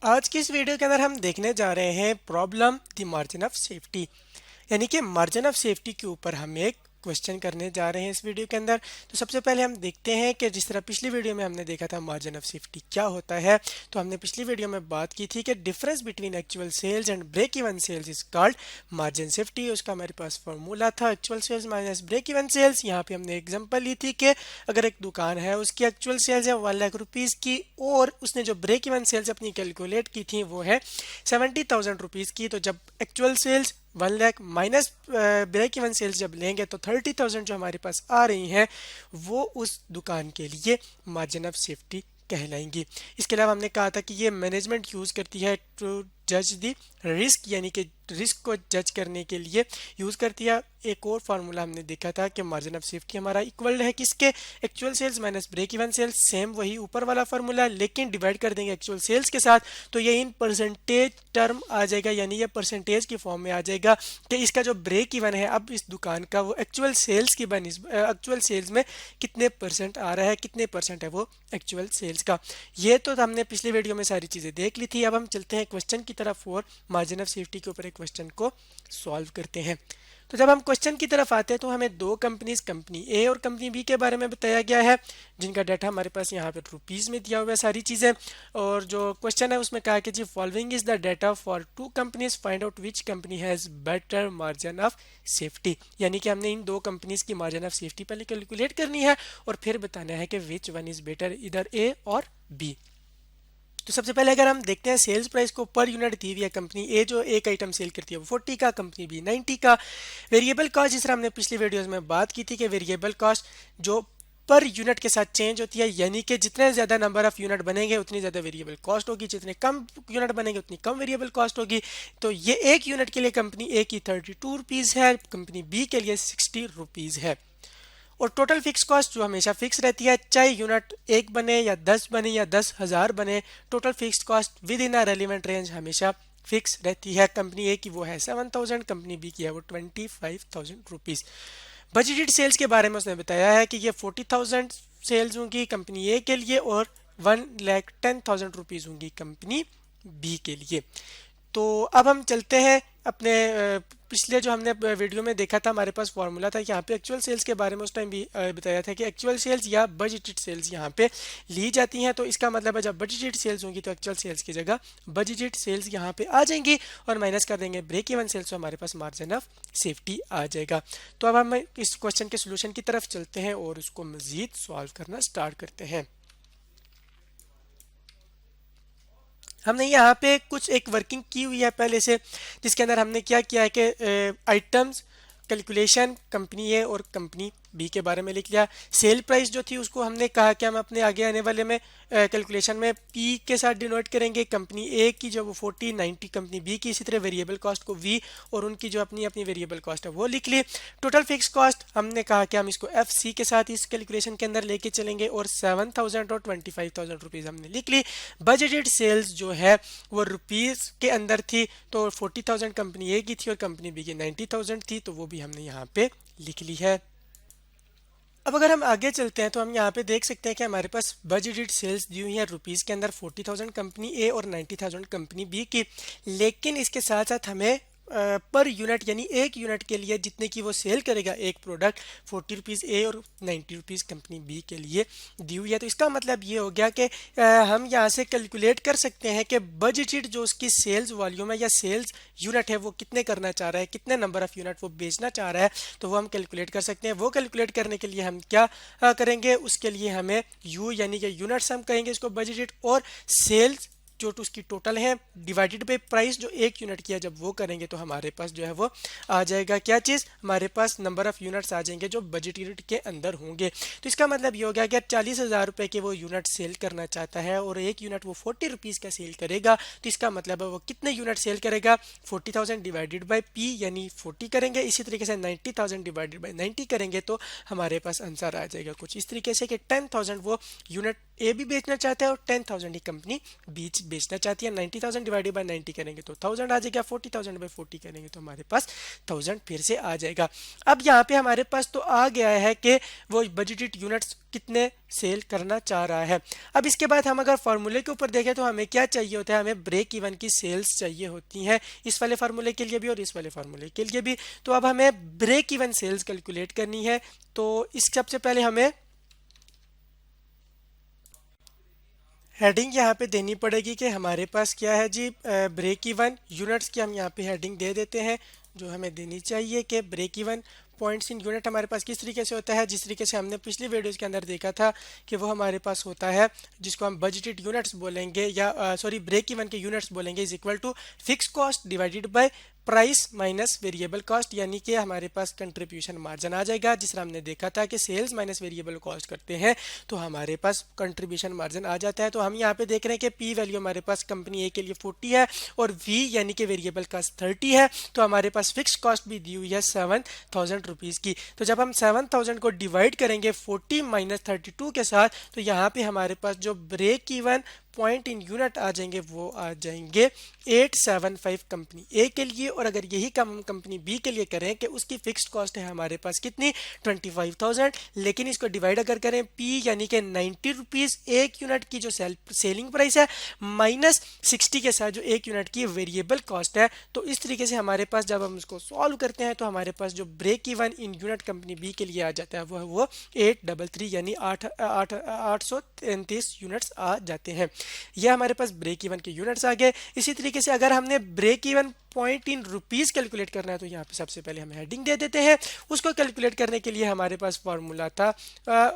आज की इस वीडियो के अंदर हम देखने जा रहे हैं problem the margin of safety, यानी कि मार्जिन ऑफ सेफ्टी के ऊपर हम एक क्वेश्चन करने जा रहे हैं इस वीडियो के अंदर। तो सबसे पहले हम देखते हैं कि जिस तरह पिछली वीडियो में हमने देखा था मार्जिन ऑफ सेफ्टी क्या होता है। तो हमने पिछली वीडियो में बात की थी कि difference between actual sales and break even sales is called margin safety. उसका हमारे पास फॉर्मूला था actual sales minus break even sales. यहाँ पे हमने एग्जांपल ली थी कि अगर एक दुकान है, उसकी एक्चुअल सेल्स है 1,00,000 रुपीज़ की और उसने जो ब्रेक इवन सेल्स अपनी कैलकुलेट की थी वो है 70,000 रुपीज़ की। तो जब actual sales 1,00,000 minus break even sales जब लेंगे तो 30,000 जो हमारे पास आ रही हैं वो उस दुकान के लिए मार्जिन ऑफ सेफ्टी कहलाएंगी। इसके अलावा हमने कहा था कि ये मैनेजमेंट यूज़ करती है टू जज द रिस्क, यानी कि रिस्क को जज करने के लिए यूज़ करती है। एक और फार्मूला हमने देखा था कि मार्जिन ऑफ सेफ्टी हमारा इक्वल है किसके, actual sales minus break even sales. Same वही ऊपर वाला फार्मूला, लेकिन डिवाइड कर देंगे एक्चुअल सेल्स के साथ तो ये इन परसेंटेज टर्म आ जाएगा, यानी ये परसेंटेज की फॉर्म में आ जाएगा कि इसका जो ब्रेक इवन है अब इस दुकान का वो एक्चुअल सेल्स की एक्चुअल सेल्स में कितने परसेंट आ रहा है, कितने परसेंट है वो एक्चुअल सेल्स का। ये तो हमने पिछली वीडियो में सारी चीज़ें देख ली थी। अब हम चलते हैं क्वेश्चन की तरफ और मार्जिन ऑफ सेफ्टी के ऊपर एक क्वेश्चन को सॉल्व करते हैं। तो जब हम क्वेश्चन की तरफ आते हैं तो हमें दो कंपनीज, कंपनी ए और कंपनी बी के बारे में बताया गया है, जिनका डाटा हमारे पास यहाँ पे रुपीज़ में दिया हुआ है सारी चीज़ें। और जो क्वेश्चन है उसमें कहा कि जी following is the data for two companies, find out which company has better margin of safety. यानी कि हमने इन दो कंपनीज की मार्जिन ऑफ सेफ्टी पहले कैलकुलेट करनी है और फिर बताना है कि विच वन इज बेटर, इधर ए और बी। तो सबसे पहले अगर हम देखते हैं सेल्स प्राइस को पर यूनिट दी हुई है, कंपनी ए जो एक आइटम सेल करती है वो 40 का, कंपनी बी 90 का। वेरिएबल कॉस्ट जिस तरह हमने पिछली वीडियोस में बात की थी कि वेरिएबल कॉस्ट जो पर यूनिट के साथ चेंज होती है, यानी कि जितने ज़्यादा नंबर ऑफ यूनिट बनेंगे उतनी ज़्यादा वेरिएबल कॉस्ट होगी, जितने कम यूनिट बनेंगे उतनी कम वेरिएबल कॉस्ट होगी। तो ये एक यूनिट के लिए कंपनी ए की 32 रुपीज़ है, कंपनी बी के लिए 60 रुपीज़ है। और टोटल फिक्स कॉस्ट जो हमेशा फिक्स रहती है, चाहे यूनिट एक बने या 10 बने या 10,000 बने, total fix cost with in a relevant range हमेशा फिक्स रहती है। कंपनी ए की वो है 7,000, कंपनी बी की है वो 25,000 रुपीज़। बजटेड सेल्स के बारे में उसने बताया है कि ये 40,000 सेल्स होंगी कंपनी ए के लिए और 1,10,000 रुपीज़ होंगी कंपनी बी के लिए। तो अब हम चलते हैं अपने पिछले जो हमने वीडियो में देखा था, हमारे पास फॉर्मूला था यहाँ पे एक्चुअल सेल्स के बारे में उस टाइम भी बताया था कि एक्चुअल सेल्स या बजटेड सेल्स यहाँ पे ली जाती हैं। तो इसका मतलब है जब बजटेड सेल्स होंगी तो एक्चुअल सेल्स की जगह बजटेड सेल्स यहाँ पे आ जाएंगी और माइनस कर देंगे ब्रेक इवन सेल्स, तो हमारे पास मार्जिन ऑफ सेफ्टी आ जाएगा। तो अब हम इस क्वेश्चन के सोल्यूशन की तरफ चलते हैं और उसको मजीद सॉल्व करना स्टार्ट करते हैं। हमने यहाँ पे कुछ एक वर्किंग की हुई है पहले से, जिसके अंदर हमने क्या किया है कि आइटम्स कैलकुलेशन कंपनी ए और कंपनी बी के बारे में लिख लिया। सेल प्राइस जो थी उसको हमने कहा कि हम अपने आगे आने वाले में कैलकुलेशन में पी के साथ डिनोट करेंगे। कंपनी ए की जो वो 40, 90 कंपनी बी की, इसी तरह वेरिएबल कॉस्ट को वी और उनकी जो अपनी अपनी वेरिएबल कॉस्ट है वो लिख ली। टोटल फिक्स कॉस्ट हमने कहा कि हम इसको एफ सी के साथ इस कैलकुलेशन के अंदर लेके चलेंगे और 7,000 और 25,000 रुपीज़ हमने लिख ली। बजटेड सेल्स जो है वो रुपीज़ के अंदर थी, तो 40,000 कंपनी ए की थी और कंपनी बी की 90,000 थी, तो वो भी हमने यहाँ पे लिख ली है। अब अगर हम आगे चलते हैं तो हम यहाँ पे देख सकते हैं कि हमारे पास बजटेड सेल्स दी हुई है रुपीज़ के अंदर 40,000 कंपनी ए और 90,000 कंपनी बी की, लेकिन इसके साथ साथ हमें पर यूनिट यानी एक यूनिट के लिए जितने की वो सेल करेगा एक प्रोडक्ट 40 रुपीज़ ए और 90 रुपीज़ कंपनी बी के लिए दी हुई है। तो इसका मतलब ये हो गया कि हम यहाँ से कैलकुलेट कर सकते हैं कि बजटेड जो उसकी सेल्स वॉल्यूम है या सेल्स यूनिट है वो कितने करना चाह रहा है, कितने नंबर ऑफ यूनिट वो बेचना चाह रहा है, तो वो हम कैलकुलेट कर सकते हैं। वो कैलकुलेट करने के लिए हम क्या करेंगे, उसके लिए हमें यू यानी कि यूनिट्स हम कहेंगे इसको बजटेड, और सेल्स जो उसकी टोटल है डिवाइडेड बाय प्राइस जो एक यूनिट की है, जब वो करेंगे तो हमारे पास जो है वो आ जाएगा क्या चीज़, हमारे पास नंबर ऑफ यूनिट्स आ जाएंगे जो बजट यूनिट के अंदर होंगे। तो इसका मतलब ये हो गया कि 40,000 रुपये के वो यूनिट सेल करना चाहता है और एक यूनिट वो 40 रुपीज़ का सेल करेगा, तो इसका मतलब है वो कितने यूनिट सेल करेगा, 40,000 डिवाइडेड बाई पी यानी 40 करेंगे। इसी तरीके से 90,000 डिवाइडेड बाई 90 करेंगे तो हमारे पास आंसर आ जाएगा कुछ इस तरीके से कि 10,000 वो यूनिट ए भी बेचना चाहता है और 10,000 ही कंपनी बी बेचना चाहती है। 90,000 डिवाइडेड बाय 90 करेंगे तो 1000 आ जाएगा, 40,000 बाय 40 करेंगे तो हमारे पास 1000 फिर से आ जाएगा। अब यहाँ पे हमारे पास तो आ गया है कि वो बजटेड यूनिट्स कितने सेल करना चाह रहा है। अब इसके बाद हम अगर फार्मूले के ऊपर देखें तो हमें क्या चाहिए होता है, हमें ब्रेक इवन की सेल्स चाहिए होती हैं, इस वाले फार्मूले के लिए भी और इस वाले फार्मूले के लिए भी। तो अब हमें ब्रेक इवन सेल्स कैलकुलेट करनी है। तो इस सबसे पहले हमें हेडिंग यहाँ पे देनी पड़ेगी कि हमारे पास क्या है जी, ब्रेक इवन यूनिट्स की हम यहाँ पे हेडिंग दे देते हैं जो हमें देनी चाहिए कि break even points in unit हमारे पास किस तरीके से होता है, जिस तरीके से हमने पिछली वीडियोस के अंदर देखा था कि वो हमारे पास होता है जिसको हम बजटेड यूनिट्स बोलेंगे या सॉरी ब्रेक इवन के यूनिट्स बोलेंगे, is equal to fix cost divided by price minus variable cost, यानी कि हमारे पास कंट्रीब्यूशन मार्जिन आ जाएगा। जिस तरह हमने देखा था कि सेल्स माइनस वेरिएबल कॉस्ट करते हैं तो हमारे पास कंट्रीब्यूशन मार्जिन आ जाता है। तो हम यहाँ पे देख रहे हैं कि पी वैल्यू हमारे पास कंपनी ए के लिए 40 है और वी यानी कि वेरिएबल कॉस्ट 30 है। तो हमारे पास फिक्स कॉस्ट भी दी हुई है 7,000 रुपीज़ की। तो जब हम 7,000 को डिवाइड करेंगे 40 माइनस 32 के साथ तो यहाँ पे हमारे पास जो break even point in unit आ जाएंगे वो आ जाएंगे 875 कंपनी ए के लिए। और अगर यही काम हम कंपनी बी के लिए करें कि उसकी फिक्स्ड कॉस्ट है हमारे पास कितनी 25,000, लेकिन इसको डिवाइड अगर करें पी यानी कि 90 रुपीज़ एक यूनिट की जो सेलिंग प्राइस है माइनस 60 के साथ जो एक यूनिट की वेरिएबल कॉस्ट है। तो इस तरीके से हमारे पास जब हम इसको सॉल्व करते हैं तो हमारे पास जो break even in unit company B के लिए आ जाता है वो 833 यानी 833 यूनिट्स आ जाते हैं। ये हमारे पास ब्रेक इवन के यूनिट्स आ गए। इसी तरीके से अगर हमने break even point in rupees calculate करना है तो यहाँ पे सबसे पहले हम हेडिंग दे देते हैं। उसको कैलकुलेट करने के लिए हमारे पास फॉर्मूला था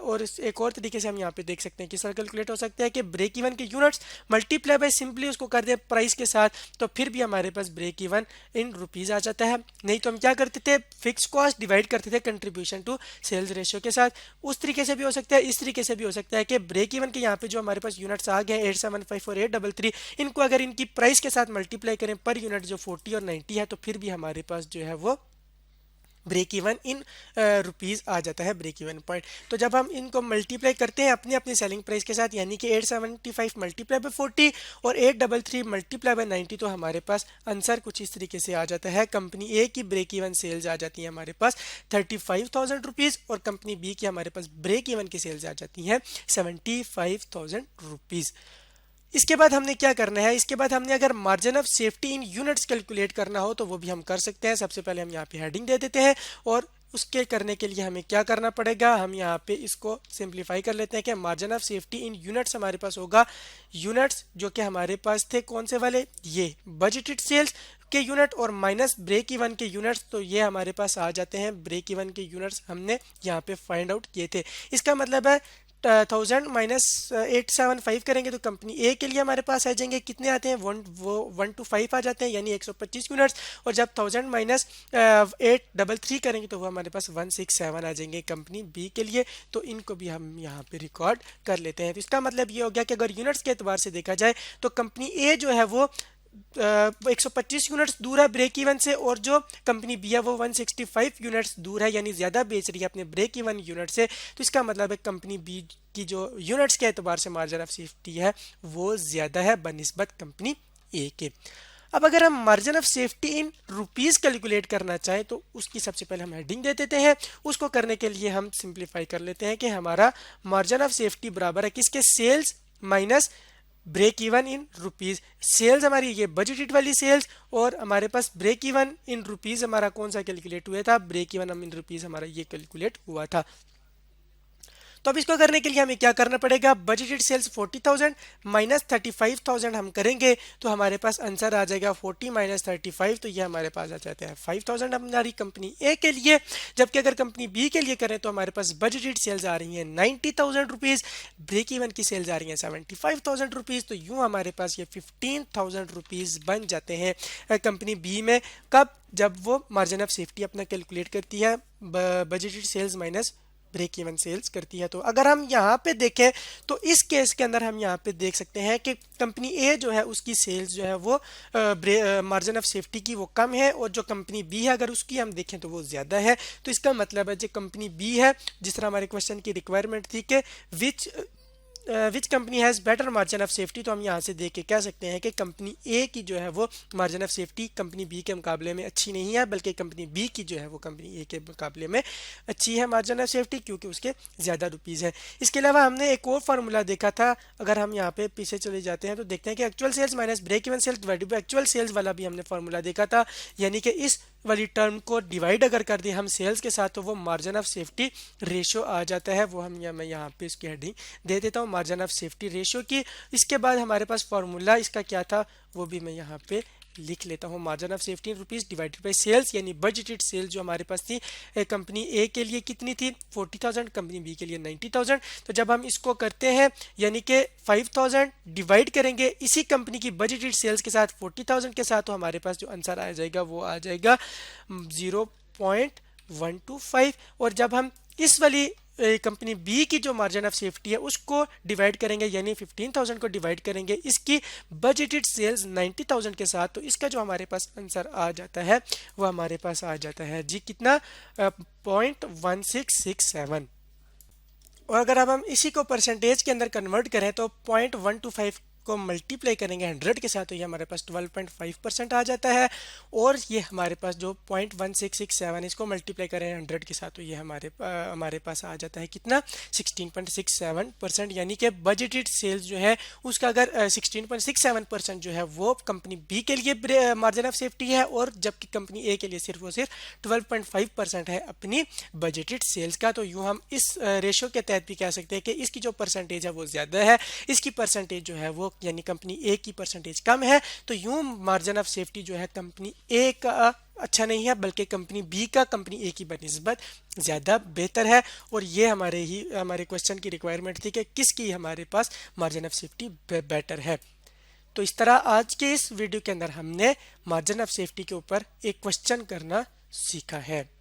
और एक और तरीके से हम यहाँ पे देख सकते हैं कि सर कैलकुलेट हो सकता है कि ब्रेक इवन के यूनिट्स मल्टीप्लाई बाय सिंपली उसको कर दे प्राइस के साथ, तो फिर भी हमारे पास ब्रेक इवन इन रुपीज़ आ जाता है। नहीं तो हम क्या करते थे, फिक्स कॉस्ट डिवाइड करते थे कंट्रीब्यूशन टू सेल्स रेशियो के साथ। उस तरीके से भी हो सकता है, इस तरीके से भी हो सकता है कि ब्रेक इवन के यहाँ पे जो हमारे पास यूनिट्स आ गए 875 और 833, इनको अगर इनकी प्राइस के साथ मल्टीप्लाई करें पर यूनिट जो 40 और 90 है तो फिर भी हमारे पास जो है वो ब्रेक इवन इन रुपीज़ आ जाता है ब्रेक इवन पॉइंट। तो जब हम इनको मल्टीप्लाई करते हैं अपनी अपनी सेलिंग प्राइस के साथ यानी कि 875 मल्टीप्लाई बाय 40 और 833 मल्टीप्लाई बाय 90 तो हमारे पास आंसर कुछ इस तरीके से आ जाता है। कंपनी ए की ब्रेक इवन सेल्स आ जाती है हमारे पास 35,000 रुपीज़ और कंपनी बी की हमारे पास ब्रेक इवन की सेल्स आ जाती हैं 75,000 रुपीज़। इसके बाद हमने क्या करना है, इसके बाद हमने अगर margin of safety in units calculate करना हो तो वो भी हम कर सकते हैं। सबसे पहले हम यहाँ पे हेडिंग दे देते हैं और उसके करने के लिए हमें क्या करना पड़ेगा, हम यहाँ पे इसको सिंप्लीफाई कर लेते हैं कि margin of safety in units हमारे पास होगा, यूनिट्स जो कि हमारे पास थे कौन से वाले, ये बजटेड सेल्स के यूनिट और माइनस ब्रेक इवन के यूनिट्स, तो ये हमारे पास आ जाते हैं ब्रेक इवन के यूनिट्स हमने यहाँ पे फाइंड आउट किए थे। इसका मतलब है 1000 माइनस 875 करेंगे तो कंपनी ए के लिए हमारे पास आ जाएंगे कितने आते हैं, 1 to 5 आ जाते हैं यानी 125 यूनिट्स। और जब 1000 माइनस 833 करेंगे तो वो हमारे पास 167 आ जाएंगे कंपनी बी के लिए। तो इनको भी हम यहाँ पे रिकॉर्ड कर लेते हैं। तो इसका मतलब ये हो गया कि अगर यूनिट्स के एतबार से देखा जाए तो कंपनी ए जो है वो 125 यूनिट्स दूर है ब्रेक इवन से और जो कंपनी बी है वो 165 यूनिट्स दूर है यानी ज़्यादा बेच रही है अपने ब्रेक इवन यूनिट से। तो इसका मतलब है कंपनी बी की जो यूनिट्स के एतबार से मार्जिन ऑफ सेफ्टी है वो ज़्यादा है बनिस्बत कंपनी ए के। अब अगर हम margin of safety in rupees calculate करना चाहें तो उसकी सबसे पहले हम हेडिंग दे देते हैं। उसको करने के लिए हम सिंप्लीफाई कर लेते हैं कि हमारा मार्जिन ऑफ सेफ्टी बराबर है किसके, sales minus break even in rupees. Sales हमारी ये बजटेड वाली सेल्स और हमारे पास ब्रेक इवन इन रुपीज़ हमारा कौन सा कैलकुलेट हुआ था, ब्रेक इवन इन रुपीज़ हमारा ये कैलकुलेट हुआ था। तो अब इसको करने के लिए हमें क्या करना पड़ेगा, बजटेड सेल्स 40,000 माइनस 35,000 हम करेंगे तो हमारे पास आंसर आ जाएगा 40 माइनस 35, तो ये हमारे पास आ जाता है 5,000 हमारी कंपनी ए के लिए। जबकि अगर कंपनी बी के लिए करें तो हमारे पास बजटेड सेल्स आ रही हैं 90,000 रुपीज़, ब्रेक इवन की सेल्स आ रही हैं 75,000 रुपीज़। तो यूँ हमारे पास ये 15,000 रुपीज़ बन जाते हैं कंपनी बी में। कब, जब वो मार्जिन ऑफ सेफ्टी अपना कैलकुलेट करती है budgeted sales minus break even sales करती है। तो अगर हम यहाँ पे देखें तो इस केस के अंदर हम यहाँ पे देख सकते हैं कि कंपनी ए जो है उसकी सेल्स जो है वो मार्जिन ऑफ सेफ्टी की वो कम है और जो कंपनी बी है अगर उसकी हम देखें तो वो ज़्यादा है। तो इसका मतलब है जो कंपनी बी है, जिस तरह हमारे क्वेश्चन की रिक्वायरमेंट थी कि which which company has better margin of safety, तो हम यहाँ से देख के कह सकते हैं कि कंपनी ए की जो है वो margin of safety company B के मुकाबले में अच्छी नहीं है, बल्कि कंपनी बी की जो है वो कंपनी ए के मुकाबले में अच्छी है मार्जिन ऑफ सेफ्टी, क्योंकि उसके ज़्यादा रुपीज़ है। इसके अलावा हमने एक और फार्मूला देखा था, अगर हम यहाँ पे पीछे चले जाते हैं तो देखते हैं कि actual sales minus break even sales divided by actual sales वाला भी हमने फार्मूला देखा था, यानी कि इस वाली टर्म को डिवाइड अगर कर दें हम सेल्स के साथ तो वो मार्जिन ऑफ सेफ्टी रेशियो आ जाता है। वो मैं यहाँ पे इसकी हेडिंग दे देता हूँ मार्जिन ऑफ सेफ्टी रेशियो की। इसके बाद हमारे पास फार्मूला इसका क्या था वो भी मैं यहाँ पे लिख लेता हूँ। Margin of safety rupees divided by sales, यानी बजटेड सेल्स जो हमारे पास थी कंपनी ए के लिए कितनी थी 40,000, कंपनी बी के लिए 90,000। तो जब हम इसको करते हैं यानी कि 5,000 डिवाइड करेंगे इसी कंपनी की बजटेड सेल्स के साथ 40,000 के साथ, तो हमारे पास जो आंसर आ जाएगा वो आ जाएगा 0.125। और जब हम इस वाली कंपनी बी की जो मार्जिन ऑफ सेफ्टी है उसको डिवाइड करेंगे, यानी 15,000 को डिवाइड करेंगे इसकी बजटेड सेल्स 90,000 के साथ, तो इसका जो हमारे पास आंसर आ जाता है वो हमारे पास आ जाता है जी कितना 0.1667। और अगर अब हम इसी को परसेंटेज के अंदर कन्वर्ट करें तो 0.125 को मल्टीप्लाई करेंगे 100 के साथ, तो ये हमारे पास 12.5% आ जाता है। और ये हमारे पास जो 0.1667 इसको मल्टीप्लाई करें 100 के साथ, तो ये हमारे पास आ जाता है कितना 16.67%, यानी कि बजटेड सेल्स जो है उसका अगर 16.67% जो है वो कंपनी बी के लिए मार्जिन ऑफ सेफ्टी है, और जबकि कंपनी ए के लिए सिर्फ और सिर्फ 12.5% है अपनी बजटेड सेल्स का। तो यूँ हम इस रेशो के तहत भी कह सकते हैं कि इसकी जो परसेंटेज है वो ज़्यादा है, इसकी परसेंटेज जो है वो यानी कंपनी ए की परसेंटेज कम है। तो यूं मार्जिन ऑफ सेफ्टी जो है कंपनी ए का अच्छा नहीं है, बल्कि कंपनी बी का कंपनी ए की बनिस्बत ज़्यादा बेहतर है। और ये हमारे क्वेश्चन की रिक्वायरमेंट थी कि किसकी हमारे पास मार्जिन ऑफ सेफ्टी बेटर है। तो इस तरह आज के इस वीडियो के अंदर हमने मार्जिन ऑफ सेफ्टी के ऊपर एक क्वेश्चन करना सीखा है।